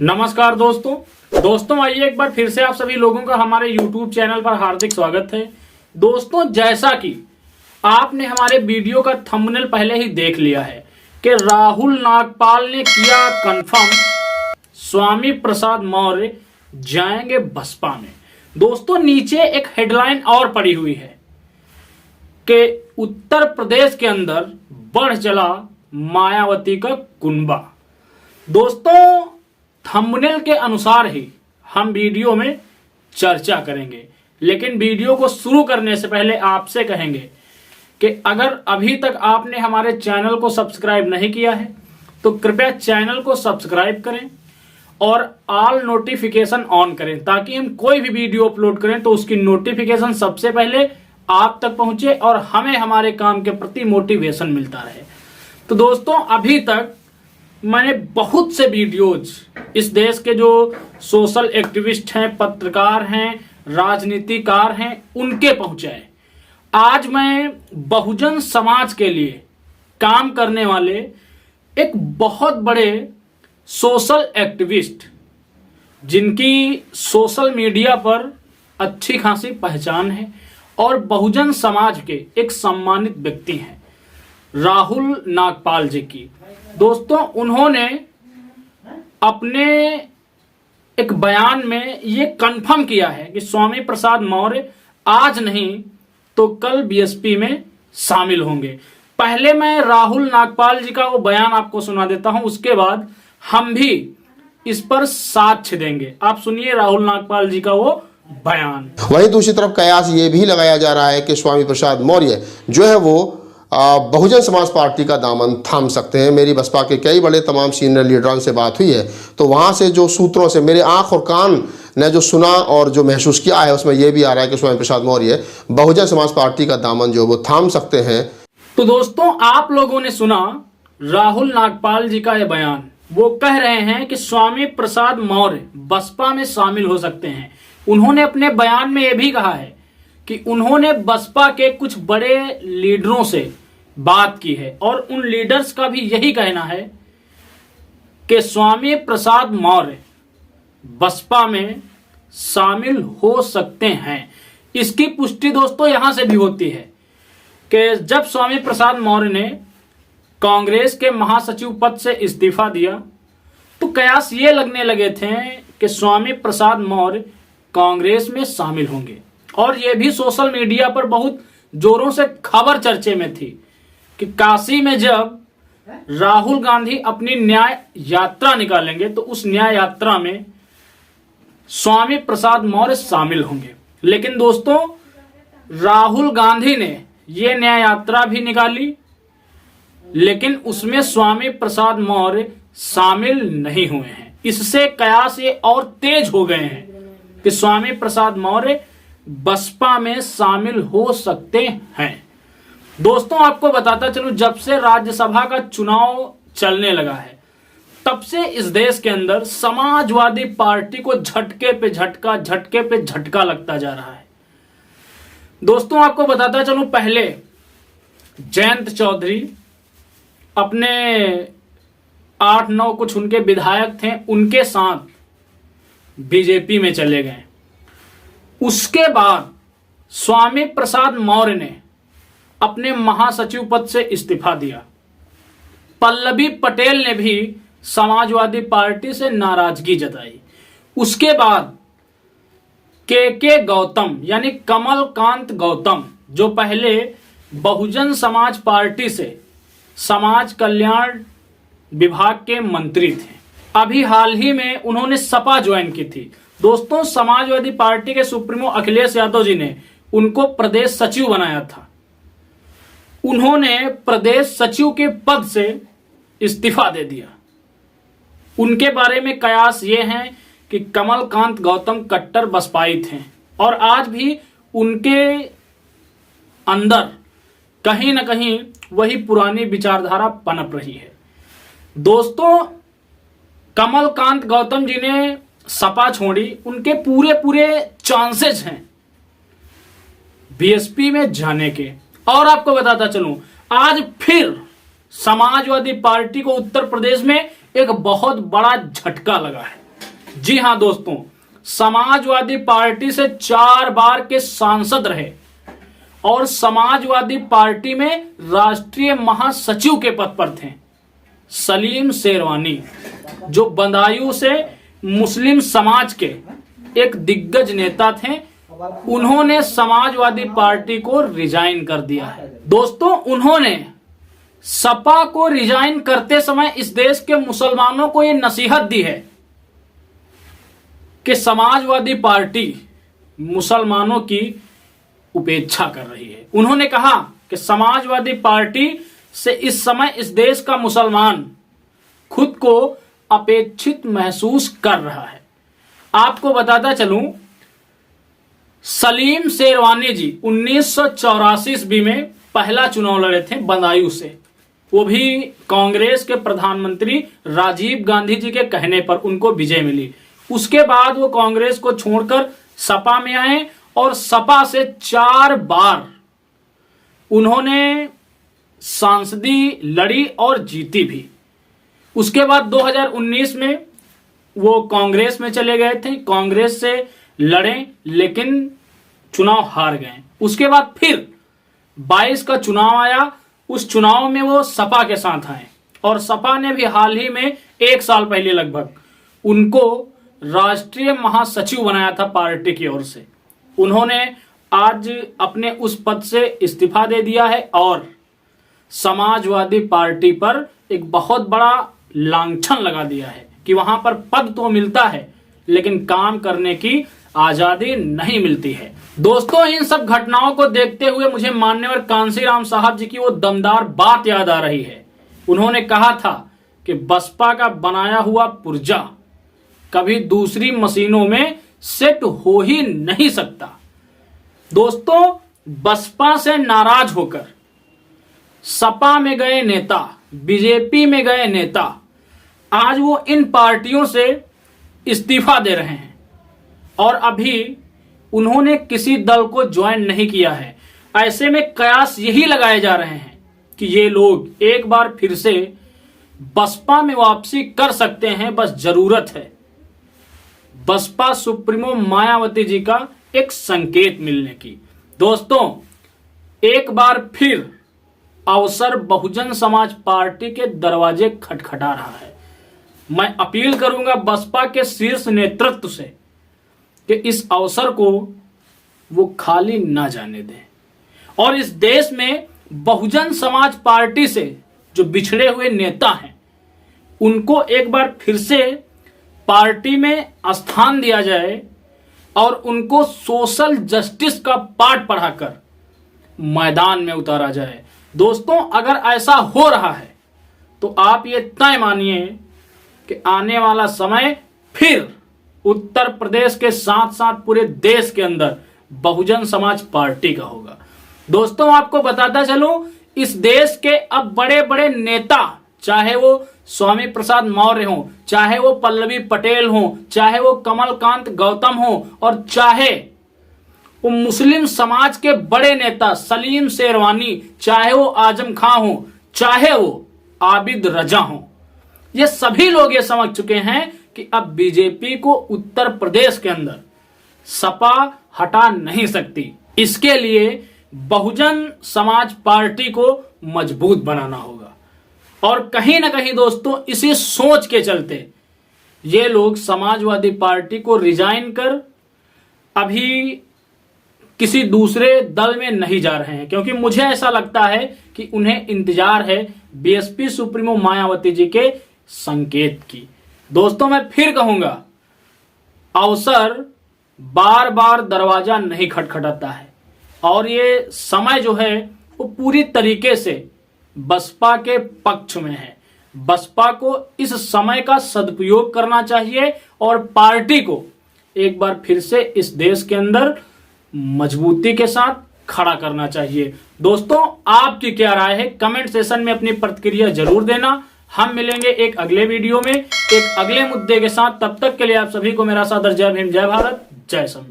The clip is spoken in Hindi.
नमस्कार दोस्तों आइए एक बार फिर से आप सभी लोगों का हमारे YouTube चैनल पर हार्दिक स्वागत है। दोस्तों, जैसा कि आपने हमारे वीडियो का थंबनेल पहले ही देख लिया है कि राहुल नागपाल ने किया कंफर्म, स्वामी प्रसाद मौर्य जाएंगे बसपा में। दोस्तों, नीचे एक हेडलाइन और पड़ी हुई है कि उत्तर प्रदेश के अंदर बढ़ चला मायावती का कुनबा। दोस्तों, थंबनेल के अनुसार ही हम वीडियो में चर्चा करेंगे, लेकिन वीडियो को शुरू करने से पहले आपसे कहेंगे कि अगर अभी तक आपने हमारे चैनल को सब्सक्राइब नहीं किया है तो कृपया चैनल को सब्सक्राइब करें और ऑल नोटिफिकेशन ऑन करें, ताकि हम कोई भी वीडियो अपलोड करें तो उसकी नोटिफिकेशन सबसे पहले आप तक पहुंचे और हमें हमारे काम के प्रति मोटिवेशन मिलता रहे। तो दोस्तों, अभी तक मैंने बहुत से वीडियोज इस देश के जो सोशल एक्टिविस्ट हैं, पत्रकार हैं, राजनीतिकार हैं, उनके पहुंचाए। आज मैं बहुजन समाज के लिए काम करने वाले एक बहुत बड़े सोशल एक्टिविस्ट, जिनकी सोशल मीडिया पर अच्छी खासी पहचान है और बहुजन समाज के एक सम्मानित व्यक्ति हैं, राहुल नागपाल जी की। दोस्तों, उन्होंने अपने एक बयान में ये कंफर्म किया है कि स्वामी प्रसाद मौर्य आज नहीं तो कल बीएसपी में शामिल होंगे। पहले मैं राहुल नागपाल जी का वो बयान आपको सुना देता हूं, उसके बाद हम भी इस पर साक्ष्य देंगे। आप सुनिए राहुल नागपाल जी का वो बयान। वहीं दूसरी तरफ कयास ये भी लगाया जा रहा है कि स्वामी प्रसाद मौर्य जो है वो बहुजन समाज पार्टी का दामन थाम सकते हैं। मेरी बसपा के कई बड़े तमाम सीनियर लीडरों से बात हुई है, तो वहाँ से जो सूत्रों से मेरे आंख और कान ने जो सुना और जो महसूस किया है, उसमें यह भी आ रहा है कि स्वामी प्रसाद मौर्य बहुजन समाज पार्टी का दामन जो वो थाम सकते हैं। तो दोस्तों, आप लोगों ने सुना राहुल नागपाल जी का यह बयान। वो कह रहे हैं कि स्वामी प्रसाद मौर्य बसपा में शामिल हो सकते हैं। उन्होंने अपने बयान में यह भी कहा है कि उन्होंने बसपा के कुछ बड़े लीडरों से बात की है और उन लीडर्स का भी यही कहना है कि स्वामी प्रसाद मौर्य बसपा में शामिल हो सकते हैं। इसकी पुष्टि दोस्तों यहां से भी होती है कि जब स्वामी प्रसाद मौर्य ने कांग्रेस के महासचिव पद से इस्तीफा दिया तो कयास ये लगने लगे थे कि स्वामी प्रसाद मौर्य कांग्रेस में शामिल होंगे, और यह भी सोशल मीडिया पर बहुत जोरों से खबर चर्चे में थी कि काशी में जब राहुल गांधी अपनी न्याय यात्रा निकालेंगे तो उस न्याय यात्रा में स्वामी प्रसाद मौर्य शामिल होंगे। लेकिन दोस्तों, राहुल गांधी ने यह न्याय यात्रा भी निकाली, लेकिन उसमें स्वामी प्रसाद मौर्य शामिल नहीं हुए हैं। इससे कयास ये और तेज हो गए हैं कि स्वामी प्रसाद मौर्य बसपा में शामिल हो सकते हैं। दोस्तों, आपको बताता चलूं, जब से राज्यसभा का चुनाव चलने लगा है तब से इस देश के अंदर समाजवादी पार्टी को झटके पे झटका लगता जा रहा है। दोस्तों, आपको बताता चलूं, पहले जयंत चौधरी अपने 8-9 कुछ उनके विधायक थे, उनके साथ बीजेपी में चले गए। उसके बाद स्वामी प्रसाद मौर्य ने अपने महासचिव पद से इस्तीफा दिया। पल्लवी पटेल ने भी समाजवादी पार्टी से नाराजगी जताई। उसके बाद के गौतम यानी कमलकांत गौतम, जो पहले बहुजन समाज पार्टी से समाज कल्याण विभाग के मंत्री थे, अभी हाल ही में उन्होंने सपा ज्वाइन की थी। दोस्तों, समाजवादी पार्टी के सुप्रीमो अखिलेश यादव जी ने उनको प्रदेश सचिव बनाया था। उन्होंने प्रदेश सचिव के पद से इस्तीफा दे दिया। उनके बारे में कयास ये हैं कि कमलकांत गौतम कट्टर बसपाई थे और आज भी उनके अंदर कहीं ना कहीं वही पुरानी विचारधारा पनप रही है। दोस्तों, कमलकांत गौतम जी ने सपा छोड़ी, उनके पूरे चांसेस हैं बीएसपी में जाने के। और आपको बताता चलूं, आज फिर समाजवादी पार्टी को उत्तर प्रदेश में एक बहुत बड़ा झटका लगा है। जी हां दोस्तों, समाजवादी पार्टी से 4 बार के सांसद रहे और समाजवादी पार्टी में राष्ट्रीय महासचिव के पद पर थे। सलीम शेरवानी, जो बदायूं से मुस्लिम समाज के एक दिग्गज नेता थे, उन्होंने समाजवादी पार्टी को रिजाइन कर दिया है। दोस्तों, उन्होंने सपा को रिजाइन करते समय इस देश के मुसलमानों को यह नसीहत दी है कि समाजवादी पार्टी मुसलमानों की उपेक्षा कर रही है। उन्होंने कहा कि समाजवादी पार्टी से इस समय इस देश का मुसलमान खुद को अपेक्षित महसूस कर रहा है। आपको बताता चलूं, सलीम शेरवानी जी 1984 ईस्वी में पहला चुनाव लड़े थे बदायूं से, वो भी कांग्रेस के प्रधानमंत्री राजीव गांधी जी के कहने पर उनको विजय मिली। उसके बाद वो कांग्रेस को छोड़कर सपा में आए और सपा से 4 बार उन्होंने सांसदी लड़ी और जीती भी। उसके बाद 2019 में वो कांग्रेस में चले गए थे, कांग्रेस से लड़े लेकिन चुनाव हार गए। उसके बाद फिर 22 का चुनाव आया, उस चुनाव में वो सपा के साथ आए और सपा ने भी हाल ही में 1 साल पहले लगभग उनको राष्ट्रीय महासचिव बनाया था पार्टी की ओर से। उन्होंने आज अपने उस पद से इस्तीफा दे दिया है और समाजवादी पार्टी पर एक बहुत बड़ा लांछन लगा दिया है कि वहां पर पद तो मिलता है लेकिन काम करने की आजादी नहीं मिलती है। दोस्तों, इन सब घटनाओं को देखते हुए मुझे मान्यवर कांशीराम साहब जी की वो दमदार बात याद आ रही है। उन्होंने कहा था कि बसपा का बनाया हुआ पुर्जा कभी दूसरी मशीनों में सेट हो ही नहीं सकता। दोस्तों, बसपा से नाराज होकर सपा में गए नेता, बीजेपी में गए नेता आज वो इन पार्टियों से इस्तीफा दे रहे हैं और अभी उन्होंने किसी दल को ज्वाइन नहीं किया है। ऐसे में कयास यही लगाए जा रहे हैं कि ये लोग एक बार फिर से बसपा में वापसी कर सकते हैं, बस जरूरत है बसपा सुप्रीमो मायावती जी का एक संकेत मिलने की। दोस्तों, एक बार फिर अवसर बहुजन समाज पार्टी के दरवाजे खटखटा रहा है। मैं अपील करूंगा बसपा के शीर्ष नेतृत्व से कि इस अवसर को वो खाली ना जाने दें और इस देश में बहुजन समाज पार्टी से जो बिछड़े हुए नेता हैं उनको एक बार फिर से पार्टी में स्थान दिया जाए और उनको सोशल जस्टिस का पाठ पढ़ाकर मैदान में उतारा जाए। दोस्तों, अगर ऐसा हो रहा है तो आप ये तय मानिए कि आने वाला समय फिर उत्तर प्रदेश के साथ साथ पूरे देश के अंदर बहुजन समाज पार्टी का होगा। दोस्तों, आपको बताता चलूं, इस देश के अब बड़े बड़े नेता, चाहे वो स्वामी प्रसाद मौर्य हो, चाहे वो पल्लवी पटेल हो, चाहे वो कमलकांत गौतम हो और चाहे वो मुस्लिम समाज के बड़े नेता सलीम शेरवानी, चाहे वो आजम खां हो, चाहे वो आबिद रजा हो, ये सभी लोग ये समझ चुके हैं कि अब बीजेपी को उत्तर प्रदेश के अंदर सपा हटा नहीं सकती। इसके लिए बहुजन समाज पार्टी को मजबूत बनाना होगा और कहीं ना कहीं दोस्तों इसी सोच के चलते ये लोग समाजवादी पार्टी को रिजाइन कर अभी किसी दूसरे दल में नहीं जा रहे हैं, क्योंकि मुझे ऐसा लगता है कि उन्हें इंतजार है बीएसपी सुप्रीमो मायावती जी के संकेत की। दोस्तों, मैं फिर कहूंगा, अवसर बार बार दरवाजा नहीं खटखटाता है और ये समय जो है वो पूरी तरीके से बसपा के पक्ष में है। बसपा को इस समय का सदुपयोग करना चाहिए और पार्टी को एक बार फिर से इस देश के अंदर मजबूती के साथ खड़ा करना चाहिए। दोस्तों, आपकी क्या राय है? कमेंट सेशन में अपनी प्रतिक्रिया जरूर देना। हम मिलेंगे एक अगले वीडियो में एक अगले मुद्दे के साथ। तब तक के लिए आप सभी को मेरा सादर जय भीम, जय भारत, जय संविधान।